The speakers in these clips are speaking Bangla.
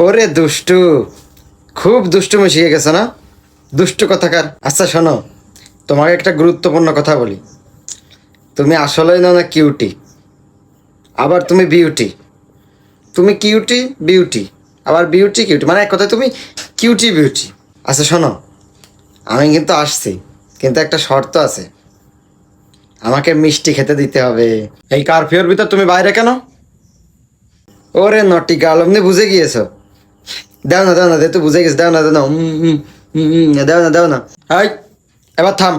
ওরে দুষ্টু, খুব দুষ্টুমি শিখে গেছো না? দুষ্টু কথাকার। আচ্ছা শোনো, তোমাকে একটা গুরুত্বপূর্ণ কথা বলি। তুমি আসলেই না না কিউটি, আবার তুমি বিউটি। তুমি কিউটি বিউটি, আবার বিউটি কিউটি, মানে এক কথায় তুমি কিউটি বিউটি। আচ্ছা শোনো, আমি কিন্তু আসছি, কিন্তু একটা শর্ত আছে। আমাকে মিষ্টি খেতে দিতে হবে। এই কারফিউর ভিতর তুমি বাইরে কেন? ওরে নটি গার্ল, অমনি বুঝে গিয়েছো। দাও না দাও না, তো বুঝে গেছে, দাও না দাও না, দাও না দাও না। হাই, এবার থাম।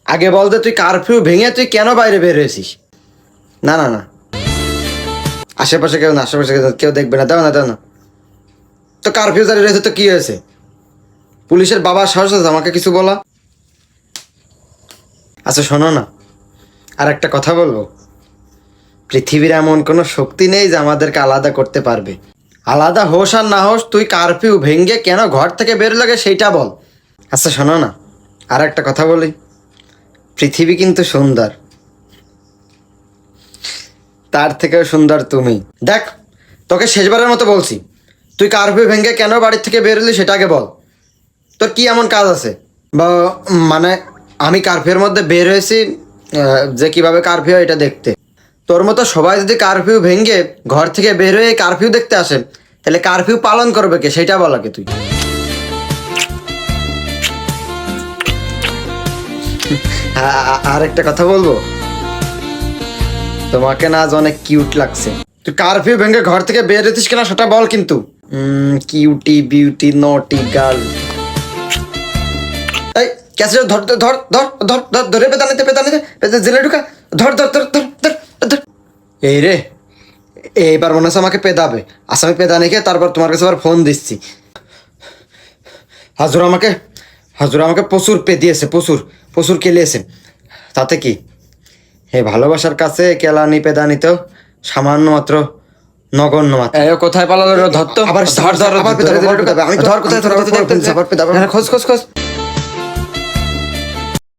আগে বল দে, তুই কারফিউ ভেঙে তুই কেন বাইরে বের হয়েছিস? না না না, আশেপাশে কেউ না, আশেপাশে কেউ দেখবে না, দাও না দাও না। তো কারফিউ জারি রয়েছে তো কি হয়েছে? পুলিশের বাবা সাহস আছে আমাকে কিছু বলা? আচ্ছা শোনো না, আর একটা কথা বলবো। পৃথিবীর এমন কোনো শক্তি নেই যে আমাদেরকে আলাদা করতে পারবে। আলাদা হোস আর না হোস, তুই কারফিউ ভেঙে কেন ঘর থেকে বের লাগে সেইটা বল। আচ্ছা শোনো না, আর একটা কথা বলি। পৃথিবী কিন্তু সুন্দর, তার থেকেও সুন্দর তুমি। দেখ, তোকে শেষবারের মতো বলছি, তুই কারফিউ ভেঙে কেন বাড়ির থেকে বেরোলি সেটা আগে বল। তোর কি এমন কাজ আছে? বা মানে আমি কারফিউর মধ্যে বের হয়েছি যে কিভাবে কারফিউ এটা দেখতে। তোর মতো সবাই যদি কারফিউ ভেঙে ঘর থেকে বের হয়ে কারফিউ দেখতে আসে, তাহলে কারফিউ পালন করবে কে সেটা বল আগে তুই। আর একটা কথা বলবো, তোমাকে না আজ অনেক কিউট লাগছে। তুই কারফিউ ভেঙে ঘর থেকে বের হতিস কিনা সেটা বল কিন্তু। কিউটি বিউটি নটি গার্ল। এই ক্যাসে ধর ধর ধর ধর ধর ধর ধরে পেতানিতে পেতানিতে জেলে ঢুকা। ধর ধর ধর ধর ধর ধর। এই রে, এইবার মনে হচ্ছে আমাকে পেদাবে। আচ্ছা আমি পেদানি খেয়ে তারপর তোমার কাছে আবার ফোন দিচ্ছি। হাজুর আমাকে প্রচুর পেদিয়েছে, প্রচুর প্রচুর কেলিয়েছে। তাতে কি, এই ভালোবাসার কাছে কেলানি পেদানি তো সামান্য মাত্র, নগণ্য মাত্র। কোথায় পালালো? ধর তো, আবার ধর ধর, আবার পেদাবে। আমি ধর কোথায় ধর, খোঁজ খোঁজ খোঁজ।